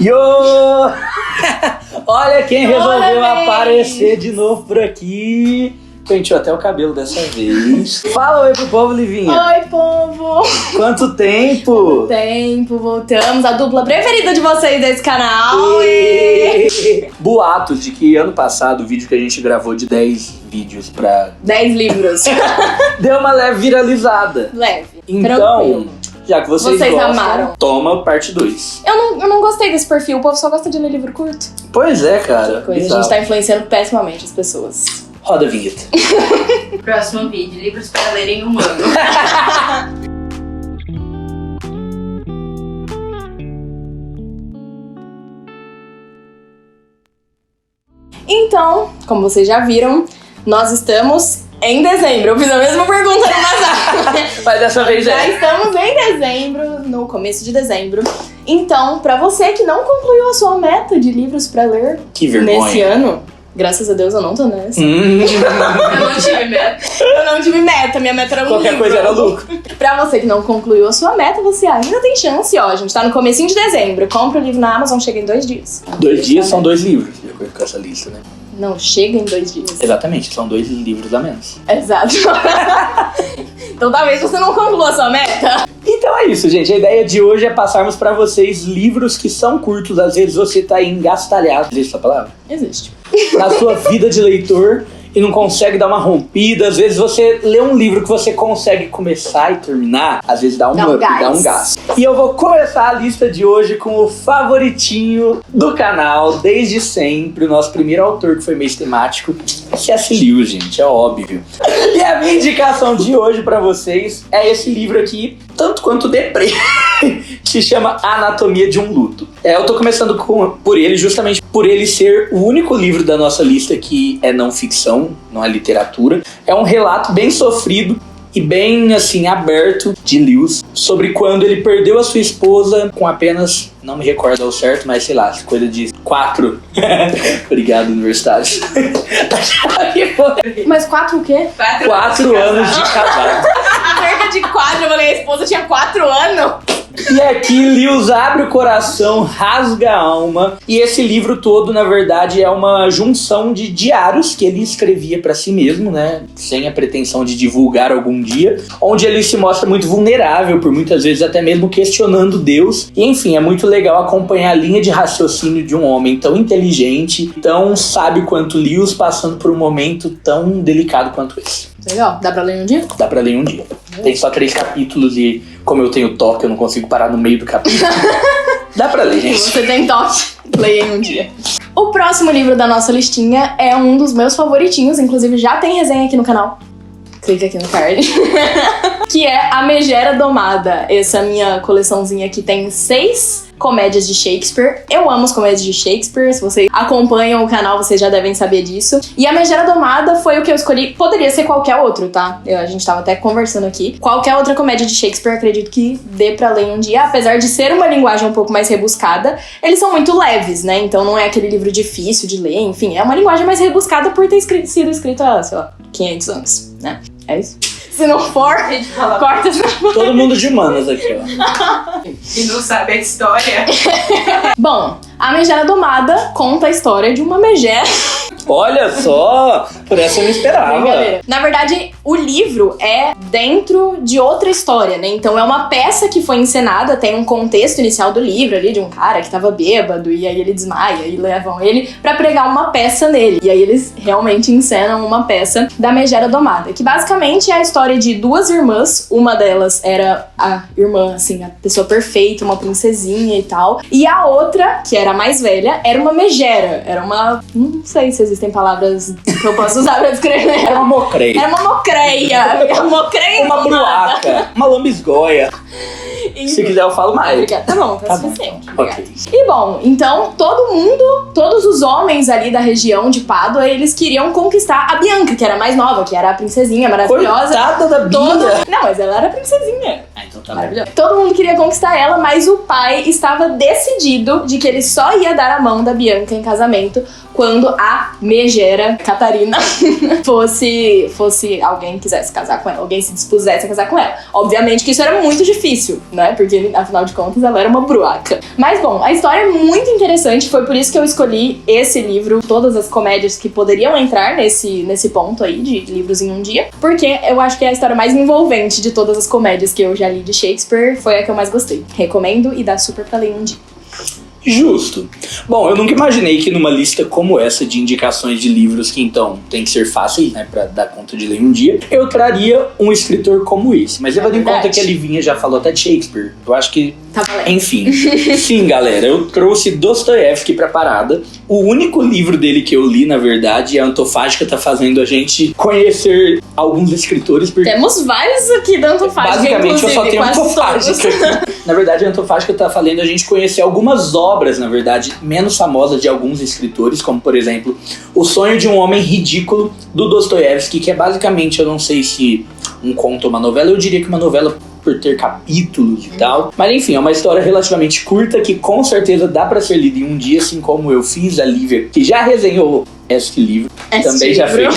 Yo! Olha quem resolveu aparecer de novo por aqui. Penteou até o cabelo dessa vez. Fala oi pro povo, Livinha. Oi, povo. Quanto tempo? Voltamos. A dupla preferida de vocês desse canal. Boatos de que ano passado o vídeo que a gente gravou de 10 vídeos pra 10 livros. deu uma leve viralizada. Leve. Então, tranquilo. já que vocês gostam, amaram. Toma parte 2. Eu não gostei desse perfil. O povo só gosta de ler livro curto. Pois é, cara. A gente tá influenciando pessimamente as pessoas. Roda a vinheta. Próximo vídeo, livros para ler em um ano. Então, como vocês já viram, nós estamos em dezembro. Eu fiz a mesma pergunta no passado. Mas dessa vez Já estamos em dezembro, no começo de dezembro. Então, pra você que não concluiu a sua meta de livros pra ler Que vergonha. nesse ano, graças a Deus eu não tô nessa. Eu não tive meta. Eu não tive meta, minha meta era um Qualquer livro. coisa era lucro. Pra você que não concluiu a sua meta, você ainda tem chance, ó. A gente tá no comecinho de dezembro. Compra o livro na Amazon, chega em 2 dias. 2 dias são 2 livros, de acordo com essa lista, né? Não, chega em 2 dias. Exatamente, são 2 livros a menos. Exato. Então talvez você não conclua a sua meta. Então é isso, gente. A ideia de hoje é passarmos pra vocês livros que são curtos. Às vezes você tá engastalhado, existe essa palavra? Existe. Na sua vida de leitor e não consegue dar uma rompida. Às vezes você lê um livro que você consegue começar e terminar, às vezes dá um up, dá um gás. E eu vou começar a lista de hoje com o favoritinho do canal, desde sempre, o nosso primeiro autor que foi mês temático, C.S. Lewis, gente, é óbvio. E a minha indicação de hoje pra vocês é esse livro aqui, tanto quanto deprê, que se chama Anatomia de um Luto. Eu tô começando por ele, justamente por ele ser o único livro da nossa lista que é não ficção, não é literatura. É um relato bem sofrido e bem, assim, aberto de Lewis sobre quando ele perdeu a sua esposa com apenas, não me recordo ao certo, mas sei lá, coisa de 4. Obrigado, universitários. Mas 4 o quê? 4 anos de casado. Cerca de 4, eu falei, a esposa tinha 4 anos. E aqui Lewis abre o coração, rasga a alma. E esse livro todo, na verdade, é uma junção de diários que ele escrevia pra si mesmo, né? Sem a pretensão de divulgar algum dia. Onde ele se mostra muito vulnerável, por muitas vezes até mesmo questionando Deus. E enfim, é muito legal acompanhar a linha de raciocínio de um homem tão inteligente, tão sábio quanto Lewis, passando por um momento tão delicado quanto esse. Legal, dá pra ler em um dia? Dá pra ler em um dia. Tem só 3 capítulos e como eu tenho toque, eu não consigo parar no meio do capítulo. Dá pra ler, gente. Você tem toque, leia em um dia. O próximo livro da nossa listinha é um dos meus favoritinhos, inclusive já tem resenha aqui no canal. Clica aqui no card. Que é A Megera Domada. Essa minha coleçãozinha aqui tem 6 comédias de Shakespeare. Eu amo as comédias de Shakespeare. Se vocês acompanham o canal, vocês já devem saber disso. E A Megera Domada foi o que eu escolhi. Poderia ser qualquer outro, tá? A gente tava até conversando aqui. Qualquer outra comédia de Shakespeare, acredito que dê pra ler em um dia. Apesar de ser uma linguagem um pouco mais rebuscada, eles são muito leves, né? Então não é aquele livro difícil de ler. Enfim, é uma linguagem mais rebuscada por ter sido escrito há, sei lá, 500 anos, né? É isso. Se não for, corta essa parte. Todo mundo de humanas aqui, ó. E não sabe a história. Bom, A Megera Domada conta a história de uma megera. Olha só! Por essa eu não esperava. Brincadeira. Na verdade, o livro é dentro de outra história, né? Então é uma peça que foi encenada, tem um contexto inicial do livro ali, de um cara que tava bêbado, e aí ele desmaia, e levam ele pra pregar uma peça nele. E aí eles realmente encenam uma peça da Megera Domada, que basicamente é a história de 2 irmãs. Uma delas era a irmã, assim, a pessoa perfeita, uma princesinha e tal. E a outra, que era a mais velha, era uma megera. Era uma... não sei se existem palavras que eu posso usar pra descrever. Era uma mocreia. Era uma mocreia. Mocreia Uma domada. bruaca. Uma lambisgoia. Se quiser eu falo mais. Obrigada. Tá bom, tá Tá suficiente. bom. Obrigada. Ok. E bom, então todos os homens ali da região de Pádua, eles queriam conquistar a Bianca, que era a mais nova, que era a princesinha maravilhosa. Coitada da Bia. Não, mas ela era a princesinha. Ah, então Maravilhoso. Todo mundo queria conquistar ela, mas o pai estava decidido de que ele só ia dar a mão da Bianca em casamento quando a megera Catarina fosse alguém que quisesse casar com ela, alguém se dispusesse a casar com ela. Obviamente que isso era muito difícil, né? Porque, afinal de contas, ela era uma bruaca. Mas, bom, a história é muito interessante, foi por isso que eu escolhi esse livro, todas as comédias que poderiam entrar nesse ponto aí de livros em um dia, porque eu acho que é a história mais envolvente de todas as comédias que eu já li de Shakespeare, foi a que eu mais gostei. Recomendo e dá super pra ler em um dia. Justo. Bom, eu nunca imaginei que numa lista como essa de indicações de livros que então tem que ser fáceis, né, pra dar conta de ler um dia, eu traria um escritor como esse. Mas levando em conta que a Livinha já falou até de Shakespeare, eu acho que... Tá valendo. Enfim. Sim, galera, eu trouxe Dostoiévski pra parada. O único livro dele que eu li, na verdade, a Antofágica tá fazendo a gente conhecer alguns escritores. Porque temos vários aqui da Antofágica, basicamente eu só tenho Antofágica. Na verdade, a Antofágica tá fazendo a gente conhecer algumas obras, na verdade, menos famosas de alguns escritores, como, por exemplo, O Sonho de um Homem Ridículo, do Dostoiévski, que é basicamente, eu não sei se um conto ou uma novela, eu diria que uma novela por ter capítulos e tal. Mas enfim, é uma história relativamente curta que com certeza dá pra ser lida em um dia, assim como eu fiz, a Lívia, que já resenhou este livro, também já fez.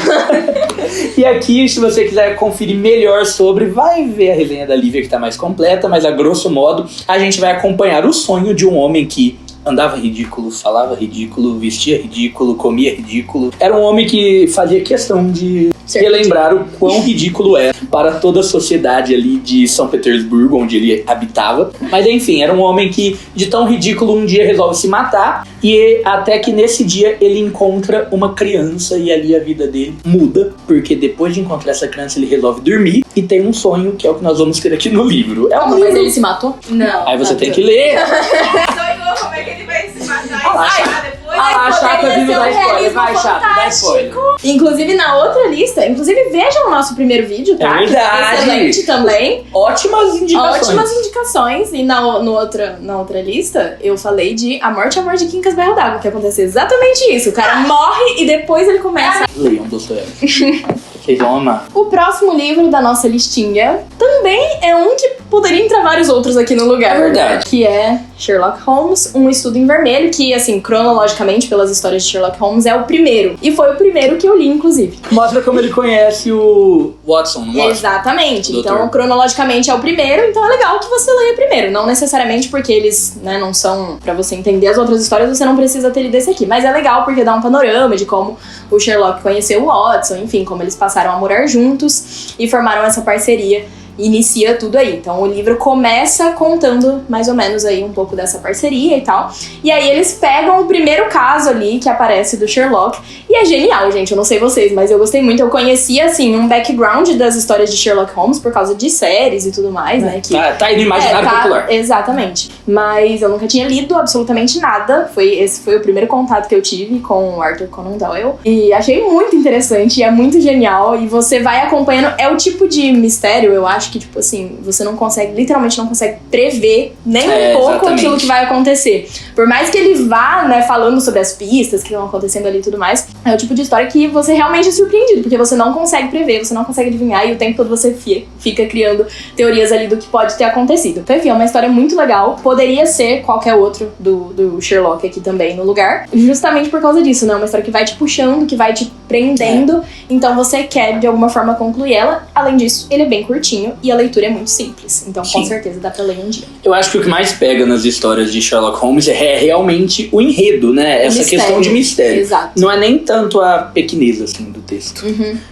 E aqui, se você quiser conferir melhor sobre, vai ver a resenha da Lívia que tá mais completa, mas a grosso modo, a gente vai acompanhar o sonho de um homem que andava ridículo, falava ridículo, vestia ridículo, comia ridículo. Era um homem que fazia questão de relembrar o quão ridículo é para toda a sociedade ali de São Petersburgo, onde ele habitava. Mas enfim, era um homem que, de tão ridículo, um dia resolve se matar. E até que nesse dia ele encontra uma criança e ali a vida dele muda. Porque depois de encontrar essa criança, ele resolve dormir e tem um sonho, que é o que nós vamos ter aqui no livro. É um livro. Mas ele se matou? Não. Aí você tem que ler. Sonhou como é que ele vai se matar e achar depois? A chata vive da spoiler. Vai, chata, dá spoiler. Inclusive, na outra lista, vejam o nosso primeiro vídeo, tá? É verdade. Excelente também. Ótimas indicações. Ótimas indicações. E na outra lista, eu falei de A Morte e Amor de Quincas Berro d'Água, que acontece exatamente isso. O cara morre e depois ele começa... Leiam Dostoiévski. Vocês vão amar. O próximo livro da nossa listinha também é um que poderia entrar vários outros aqui no lugar. É verdade. Que é Sherlock Holmes, Um Estudo em Vermelho, que, assim, cronologicamente, pelas histórias de Sherlock Holmes, é o primeiro. E foi o primeiro que eu li, inclusive. Mostra como ele conhece o Watson, não mostra? Exatamente. Doutor. Então, cronologicamente é o primeiro, então é legal que você leia primeiro. Não necessariamente porque eles, né, não são... Pra você entender as outras histórias, você não precisa ter lido esse aqui. Mas é legal porque dá um panorama de como o Sherlock conheceu o Watson, enfim, como eles passaram a morar juntos e formaram essa parceria. Inicia tudo aí. Então o livro começa contando mais ou menos aí um pouco dessa parceria e tal. E aí eles pegam o primeiro caso ali que aparece do Sherlock. E é genial, gente. Eu não sei vocês, mas eu gostei muito. Eu conhecia, assim, um background das histórias de Sherlock Holmes por causa de séries e tudo mais, né? Que tá aí no imaginário popular. Exatamente. Mas eu nunca tinha lido absolutamente nada. Esse foi o primeiro contato que eu tive com o Arthur Conan Doyle. E achei muito interessante, é muito genial. E você vai acompanhando. É o tipo de mistério, eu acho, que, tipo assim, você não consegue, literalmente não consegue prever nem um pouco exatamente. Aquilo que vai acontecer. Por mais que ele vá, né, falando sobre as pistas que estão acontecendo ali e tudo mais, é o tipo de história que você realmente é surpreendido, porque você não consegue prever, você não consegue adivinhar, e o tempo todo você fica criando teorias ali do que pode ter acontecido. Então, enfim, é uma história muito legal. Poderia ser qualquer outro do Sherlock aqui também no lugar, justamente por causa disso, né? Uma história que vai te puxando, que vai te prendendo, então você quer, de alguma forma, concluir ela. Além disso, ele é bem curtinho e a leitura é muito simples, então com certeza dá pra ler em um dia. Eu acho que o que mais pega nas histórias de Sherlock Holmes é realmente o enredo, né? Essa mistério. Questão de mistério. Exato. Não é nem tanto a pequenez, assim, do texto.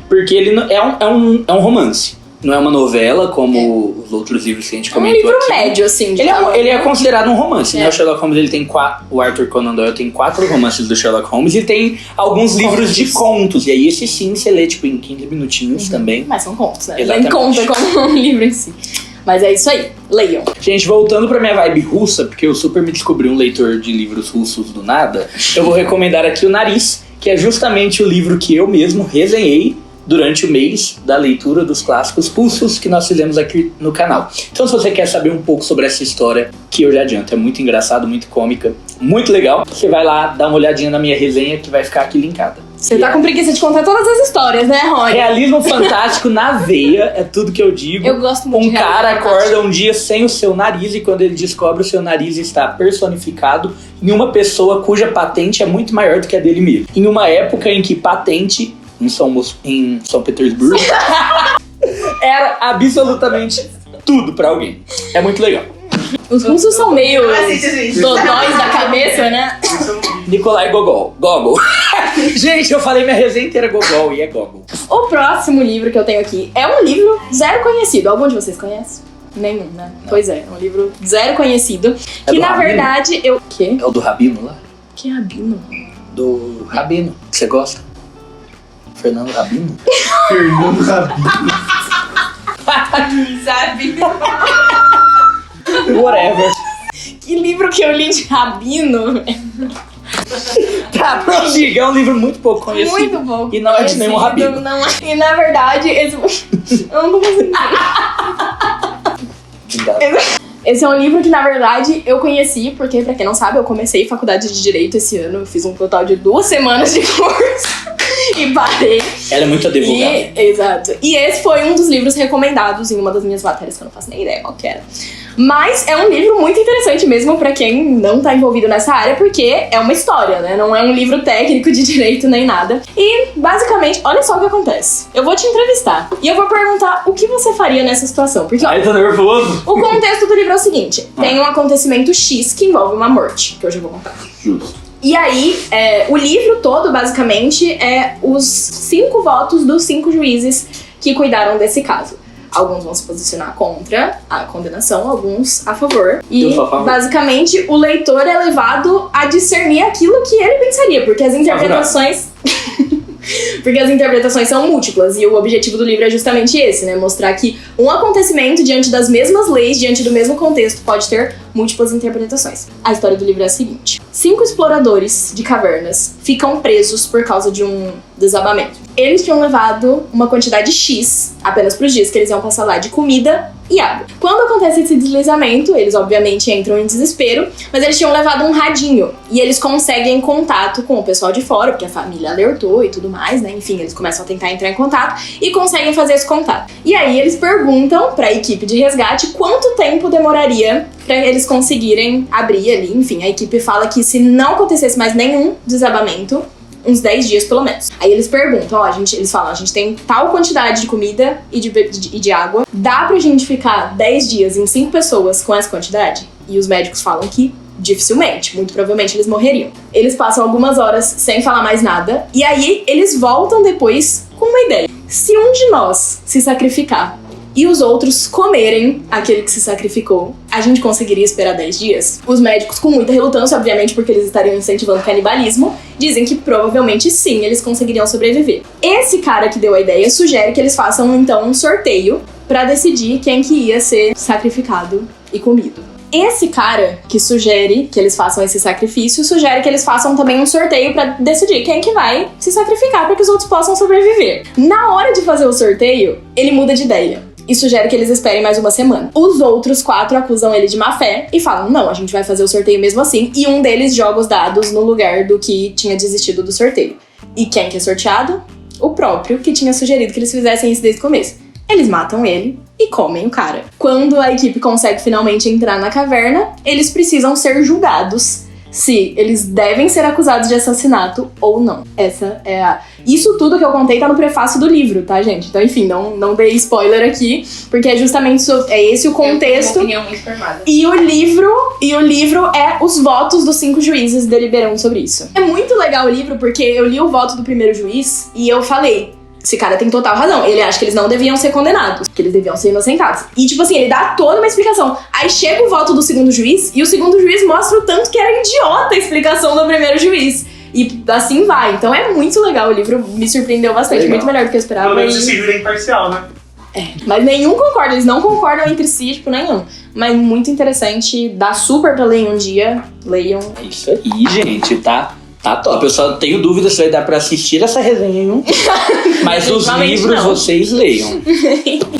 Porque ele é um romance. Não é uma novela, como os outros livros que a gente comentou aqui. É um livro médio, assim. Ele é considerado um romance, né? O Sherlock Holmes, ele tem o Arthur Conan Doyle tem 4 romances do Sherlock Holmes e tem alguns livros de contos. E aí esse sim você lê, tipo, em 15 minutinhos também. Mas são contos, né? Exatamente. Nem conta como um livro em si. Mas é isso aí, leiam. Gente, voltando pra minha vibe russa, porque eu super me descobri um leitor de livros russos do nada, eu vou recomendar aqui o Nariz, que é justamente o livro que eu mesmo resenhei durante o mês da leitura dos clássicos russos que nós fizemos aqui no canal. Então, se você quer saber um pouco sobre essa história, que eu já adianto, é muito engraçado, muito cômica, muito legal, você vai lá dar uma olhadinha na minha resenha que vai ficar aqui linkada. Você tá com preguiça de contar todas as histórias, né, Rony? Realismo fantástico na veia, é tudo que eu digo. Eu gosto muito de cara realismo acorda um dia sem o seu nariz e quando ele descobre o seu nariz está personificado em uma pessoa cuja patente é muito maior do que a dele mesmo. Em uma época em que patente em São Petersburgo era absolutamente tudo pra alguém. É muito legal. Os russos são meio dodóis da cabeça, né? Nikolai Gogol. Gente, eu falei minha resenha inteira Gogol e é Gogol. O próximo livro que eu tenho aqui é um livro zero conhecido. Algum de vocês conhece? Nenhum, né? Não. Pois é um livro zero conhecido. Que na verdade eu... Quê? É o do Rabino lá? Que Rabino? Do Rabino, que você gosta? Fernando Rabino? Fernando Rabino. Sabe? Whatever. Que livro que eu li de Rabino? Tá, prossiga. É um livro muito pouco conhecido. Muito bom. E não é de nenhum Rabino. Não é. E na verdade, esse... eu não tô conseguindo. Esse é um livro que, na verdade, eu conheci, porque, pra quem não sabe, eu comecei faculdade de Direito esse ano. Eu fiz um total de 2 semanas de curso e parei. Ela é muito advogada. Exato. E esse foi um dos livros recomendados em uma das minhas matérias, que eu não faço nem ideia qual que era. Mas é um livro muito interessante mesmo pra quem não tá envolvido nessa área, porque é uma história, né? Não é um livro técnico de direito nem nada. E, basicamente, olha só o que acontece. Eu vou te entrevistar e eu vou perguntar o que você faria nessa situação. Porque, Ai, tô nervoso. o contexto do livro é o seguinte. Tem um acontecimento X que envolve uma morte, que eu já vou contar. Justo. E aí, o livro todo, basicamente, é os 5 votos dos 5 juízes que cuidaram desse caso. Alguns vão se posicionar contra a condenação, alguns a favor. E, basicamente, o leitor é levado a discernir aquilo que ele pensaria, porque as interpretações... Porque as interpretações são múltiplas e o objetivo do livro é justamente esse, né? Mostrar que um acontecimento diante das mesmas leis, diante do mesmo contexto, pode ter múltiplas interpretações. A história do livro é a seguinte. 5 exploradores de cavernas ficam presos por causa de um desabamento. Eles tinham levado uma quantidade X, apenas para os dias que eles iam passar lá, de comida e água. Quando acontece esse deslizamento, eles obviamente entram em desespero, mas eles tinham levado um radinho e eles conseguem contato com o pessoal de fora, porque a família alertou e tudo mais, né? Enfim, eles começam a tentar entrar em contato e conseguem fazer esse contato. E aí eles perguntam para a equipe de resgate quanto tempo demoraria para eles conseguirem abrir ali. Enfim, a equipe fala que se não acontecesse mais nenhum desabamento, uns 10 dias pelo menos. Aí eles perguntam, eles falam, a gente tem tal quantidade de comida e de água, dá pra gente ficar 10 dias em 5 pessoas com essa quantidade? E os médicos falam que dificilmente, muito provavelmente eles morreriam. Eles passam algumas horas sem falar mais nada, e aí eles voltam depois com uma ideia. Se um de nós se sacrificar e os outros comerem aquele que se sacrificou, a gente conseguiria esperar 10 dias? Os médicos, com muita relutância, obviamente, porque eles estariam incentivando o canibalismo, dizem que provavelmente sim, eles conseguiriam sobreviver. Esse cara que deu a ideia sugere que eles façam, então, um sorteio pra decidir quem que ia ser sacrificado e comido. Esse cara que sugere que eles façam esse sacrifício, sugere que eles façam também um sorteio pra decidir quem que vai se sacrificar para que os outros possam sobreviver. Na hora de fazer o sorteio, ele muda de ideia e sugere que eles esperem mais uma semana. Os outros 4 acusam ele de má fé e falam, não, a gente vai fazer o sorteio mesmo assim, e um deles joga os dados no lugar do que tinha desistido do sorteio. E quem que é sorteado? O próprio que tinha sugerido que eles fizessem isso desde o começo. Eles matam ele e comem o cara. Quando a equipe consegue finalmente entrar na caverna, eles precisam ser julgados se eles devem ser acusados de assassinato ou não. Essa é a... Isso tudo que eu contei tá no prefácio do livro, tá, gente? Então, enfim, não dei spoiler aqui, porque é justamente esse o contexto. Eu tenho uma opinião muito formada. E o livro é os votos dos 5 juízes deliberando sobre isso. É muito legal o livro, porque eu li o voto do primeiro juiz e eu falei... Esse cara tem total razão. Ele acha que eles não deviam ser condenados, que eles deviam ser inocentados. E, tipo assim, ele dá toda uma explicação. Aí chega o voto do segundo juiz, e o segundo juiz mostra o tanto que era idiota a explicação do primeiro juiz. E assim vai. Então é muito legal. O livro me surpreendeu bastante. Legal. Muito melhor do que eu esperava. Pelo menos esse livro é imparcial, né? Mas nenhum concorda. Eles não concordam entre si, tipo, nenhum. Mas muito interessante. Dá super pra ler em um dia. Leiam. É isso aí, gente. Tá top. Eu só tenho dúvida se vai dar pra assistir essa resenha em um dia. Mas os livros não. Vocês leiam.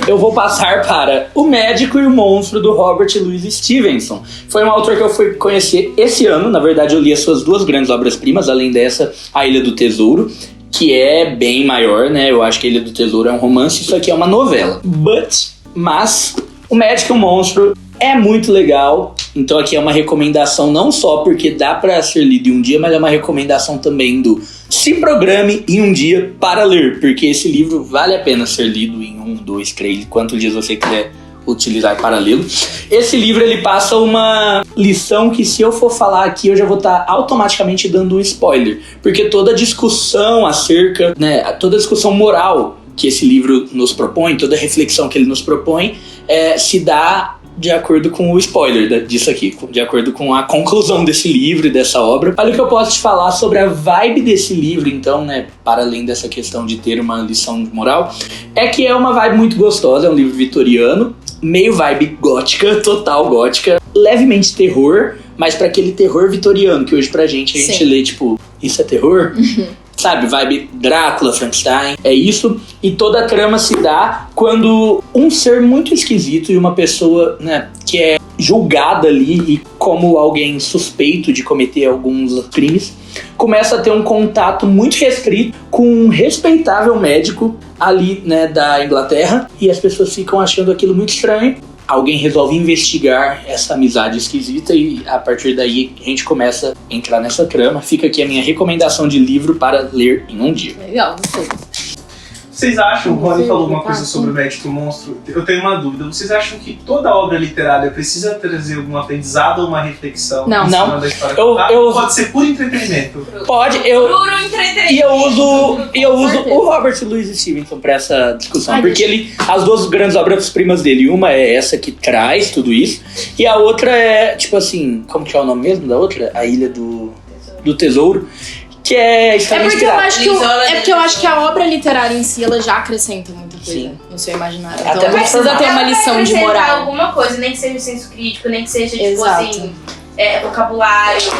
Eu vou passar para O Médico e o Monstro, do Robert Louis Stevenson. Foi um autor que eu fui conhecer esse ano. Na verdade, eu li as suas 2 grandes obras-primas, além dessa, A Ilha do Tesouro. que é bem maior, né? Eu acho que Ilha do Tesouro é um romance, isso aqui é uma novela. Mas O Médico e o Monstro é muito legal, então aqui é uma recomendação não só porque dá pra ser lido em um dia, mas é uma recomendação também do se programe em um dia para ler, porque esse livro vale a pena ser lido em 1, 2, 3, quantos dias você quiser utilizar para lê-lo. Esse livro ele passa uma lição que se eu for falar aqui eu já vou estar automaticamente dando um spoiler, porque toda discussão acerca, né, toda discussão moral que esse livro nos propõe, toda reflexão que ele nos propõe se dá de acordo com o spoiler disso aqui, de acordo com a conclusão desse livro e dessa obra. Olha o que eu posso te falar sobre a vibe desse livro, então, né, para além dessa questão de ter uma lição de moral, é que é uma vibe muito gostosa, é um livro vitoriano, meio vibe gótica, total gótica, levemente terror, mas para aquele terror vitoriano, que hoje pra gente, a gente lê tipo, isso é terror? Sabe, vibe Drácula, Frankenstein, é isso. E toda a trama se dá quando um ser muito esquisito e uma pessoa, né, que é julgada ali e como alguém suspeito de cometer alguns crimes, começa a ter um contato muito restrito com um respeitável médico ali, né, da Inglaterra, e as pessoas ficam achando aquilo muito estranho. Alguém resolve investigar essa amizade esquisita e a partir daí a gente começa a entrar nessa trama. Fica aqui a minha recomendação de livro para ler em um dia. Legal, gostei. Vocês acham, o Rony falou uma coisa sobre o Médico e o Monstro, eu tenho uma dúvida. Vocês acham que toda obra literária precisa trazer algum aprendizado ou uma reflexão em cima da história? Pode ser puro entretenimento. Pode, Puro entretenimento. E eu uso o Robert Louis Stevenson para essa discussão, porque as duas grandes obras-primas dele, uma é essa que traz tudo isso, e a outra é, tipo assim, como que é o nome mesmo da outra? A Ilha do Tesouro. Que é extremamente porque eu acho que a obra literária em si, ela já acrescenta muita coisa no seu imaginário. Então Até não precisa ter uma lição de moral. Alguma coisa, nem que seja senso crítico, nem que seja, tipo assim, vocabulário.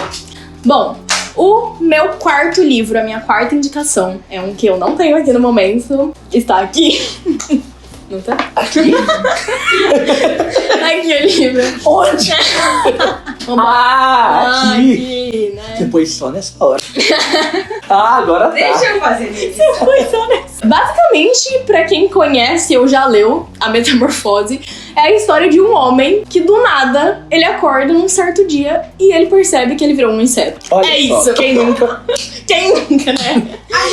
Bom, o meu quarto livro, a minha quarta indicação, é um que eu não tenho aqui no momento. Está aqui. Não tá? Aqui? Aqui o livro. Onde? Aqui! Né? Você pôs só nessa hora. Agora tá. Deixa eu fazer isso. Basicamente, pra quem conhece ou já leu A Metamorfose, é a história de um homem que do nada ele acorda num certo dia e ele percebe que ele virou um inseto. Olha é só. isso. Quem nunca? Quem nunca, né?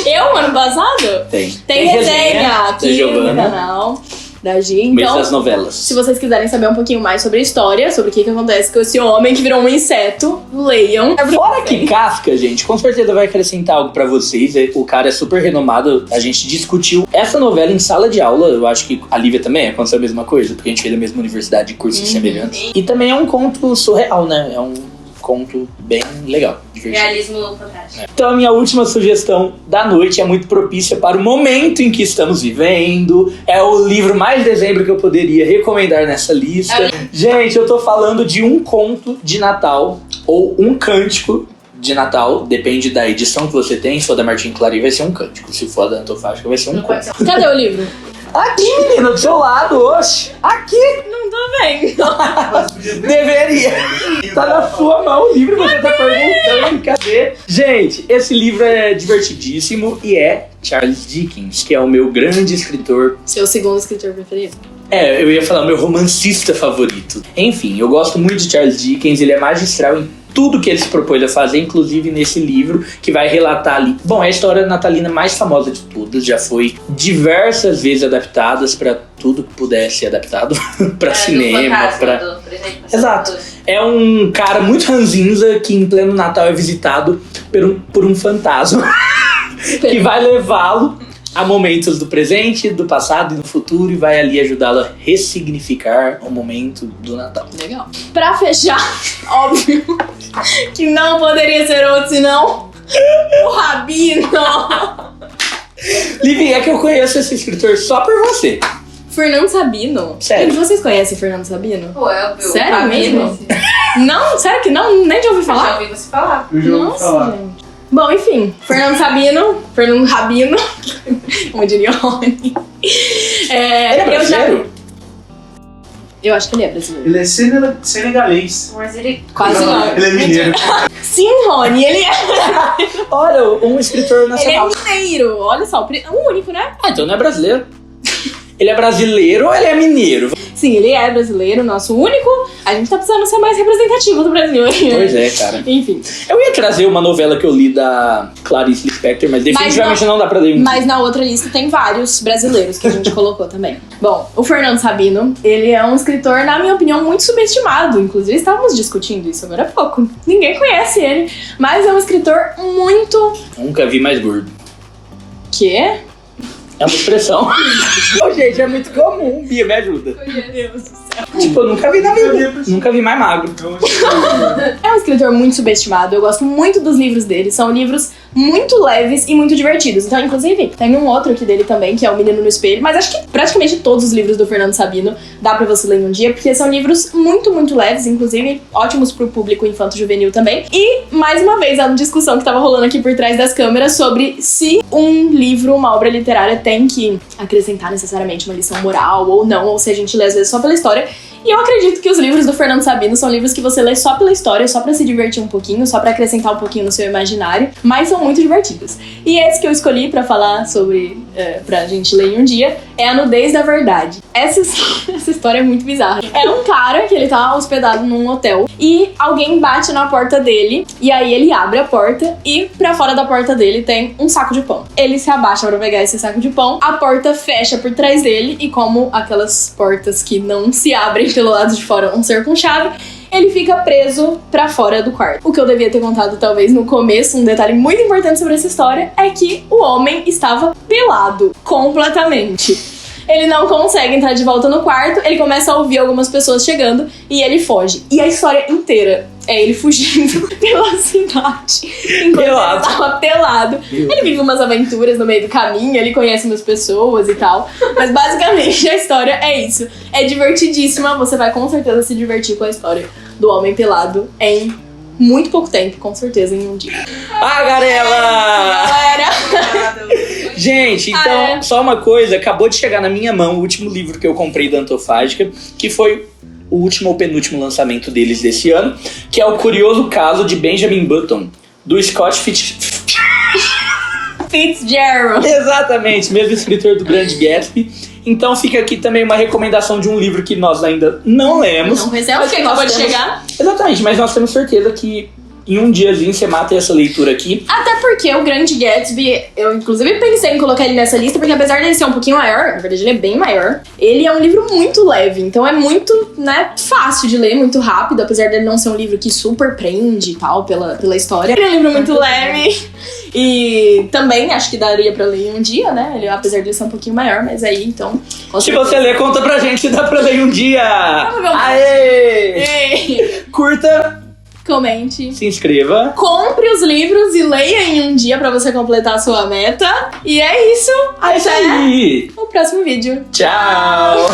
Eu, ano passado, tem resenha aqui no canal da Gi. Então, das novelas. se vocês quiserem saber um pouquinho mais sobre a história, sobre o que acontece com esse homem que virou um inseto, leiam. Fora que Kafka, gente, com certeza vai acrescentar algo pra vocês. O cara é super renomado. A gente discutiu essa novela em sala de aula. Eu acho que a Lívia também aconteceu a mesma coisa, porque a gente fez a mesma universidade de cursos semelhantes. E também é um conto surreal, né? É um conto bem legal, divertido. Realismo fantástico. Então a minha última sugestão da noite é muito propícia para o momento em que estamos vivendo. É o livro mais dezembro que eu poderia recomendar nessa lista. Gente, eu tô falando de um conto de Natal ou um cântico de Natal, depende da edição que você tem. Se for da Martin Clary vai ser um cântico, se for da Antofágica vai ser um conto. Cadê o livro? Aqui, menina, do seu lado, oxe. Aqui. Não tô vendo. Deveria. Tá na sua mão o livro, você tá perguntando, cadê? Gente, esse livro é divertidíssimo e é Charles Dickens, que é o meu grande escritor. Seu segundo escritor preferido? Eu ia falar o meu romancista favorito. Enfim, eu gosto muito de Charles Dickens, ele é magistral em tudo que ele se propôs a fazer, inclusive nesse livro, que vai relatar ali. Bom, é a história natalina mais famosa de todas, já foi diversas vezes adaptada pra tudo que pudesse ser adaptado, pra cinema, pra... Exato. É um cara muito ranzinza que em pleno Natal é visitado por um fantasma que vai levá-lo a momentos do presente, do passado e do futuro e vai ali ajudá-lo a ressignificar o momento do Natal. Legal. Pra fechar, óbvio que não poderia ser outro senão o Rabino. Livi, é que eu conheço esse escritor só por você. Fernando Sabino? Sério? Vocês conhecem Fernando Sabino? Pô, Sério mesmo? Não? Sério que não? Nem já ouvi falar? Já ouvi você falar. Nossa, gente. Bom, enfim, Fernando Rabino, como diria o Rony. Ele é brasileiro? Eu acho que ele é brasileiro. Ele é senegalês. Mas ele... Quase não. Ele é mineiro. Sim, Rony, ele é. Olha, um escritor nacional. Ele é mineiro. Olha só, o único, né? Ah, então não é brasileiro. Ele é brasileiro ou ele é mineiro? Sim, ele é brasileiro, nosso único. A gente tá precisando ser mais representativo do Brasil. Pois é, cara. Enfim. Eu ia trazer uma novela que eu li da Clarice Lispector, mas definitivamente não dá pra ler. Mas na outra lista tem vários brasileiros que a gente colocou também. Bom, o Fernando Sabino, ele é um escritor, na minha opinião, muito subestimado. Inclusive, estávamos discutindo isso agora há pouco. Ninguém conhece ele, mas é um escritor muito... Nunca vi mais gordo. Quê? É uma expressão. Ô, gente, é muito comum. Bia, me ajuda. Meu Deus do céu. Tipo, eu nunca vi na vida. Nunca vi mais magro. É um escritor muito subestimado. Eu gosto muito dos livros dele. São livros muito leves e muito divertidos. Então, inclusive, tem um outro aqui dele também, que é O Menino no Espelho. Mas acho que praticamente todos os livros do Fernando Sabino dá pra você ler em um dia, porque são livros muito, muito leves, inclusive ótimos pro público infanto-juvenil também. E, mais uma vez, a discussão que tava rolando aqui por trás das câmeras sobre se um livro, uma obra literária, tem que acrescentar necessariamente uma lição moral ou não, ou se a gente lê às vezes só pela história. E eu acredito que os livros do Fernando Sabino são livros que você lê só pela história, só pra se divertir um pouquinho, só pra acrescentar um pouquinho no seu imaginário, mas são muito divertidos. E esse que eu escolhi pra falar sobre, pra gente ler em um dia, é A Nudez da Verdade. Essa história é muito bizarra. É um cara que ele tá hospedado num hotel e alguém bate na porta dele, e aí ele abre a porta e pra fora da porta dele tem um saco de pão. Ele se abaixa pra pegar esse saco de pão, a porta fecha por trás dele e como aquelas portas que não se abrem pelo lado de fora vão ser com chave, ele fica preso pra fora do quarto. O que eu devia ter contado talvez no começo, um detalhe muito importante sobre essa história, é que o homem estava pelado, completamente. Ele não consegue entrar de volta no quarto, ele começa a ouvir algumas pessoas chegando e ele foge. E a história inteira é ele fugindo pela cidade. Enquanto ele estava pelado. Ele vive umas aventuras no meio do caminho, ele conhece umas pessoas e tal. Mas basicamente a história é isso. É divertidíssima, você vai com certeza se divertir com a história do homem pelado em muito pouco tempo, com certeza, em um dia. Ah, Garela! Galera! Gente, então, só uma coisa, acabou de chegar na minha mão o último livro que eu comprei da Antofágica, que foi o último ou penúltimo lançamento deles desse ano, que é O Curioso Caso de Benjamin Button, do Scott Fitzgerald. Exatamente, mesmo escritor do Grande Gatsby. Então fica aqui também uma recomendação de um livro que nós ainda não lemos. Não recebemos, porque acabou de chegar. Exatamente, mas nós temos certeza que em um diazinho você mata essa leitura aqui. Até porque o Grande Gatsby, eu inclusive pensei em colocar ele nessa lista, porque apesar dele ser um pouquinho maior, na verdade ele é bem maior, ele é um livro muito leve, então é muito, né, fácil de ler, muito rápido, apesar dele não ser um livro que super prende e tal, pela história. Ele é um livro muito leve e também acho que daria pra ler em um dia, né, ele, apesar de ser um pouquinho maior, mas aí, então... Se você ler, conta pra gente se dá pra ler em um dia! Aê! Ei. Curta! Comente. Se inscreva. Compre os livros e leia em um dia pra você completar a sua meta. E é isso. Até aí. o próximo vídeo. Tchau!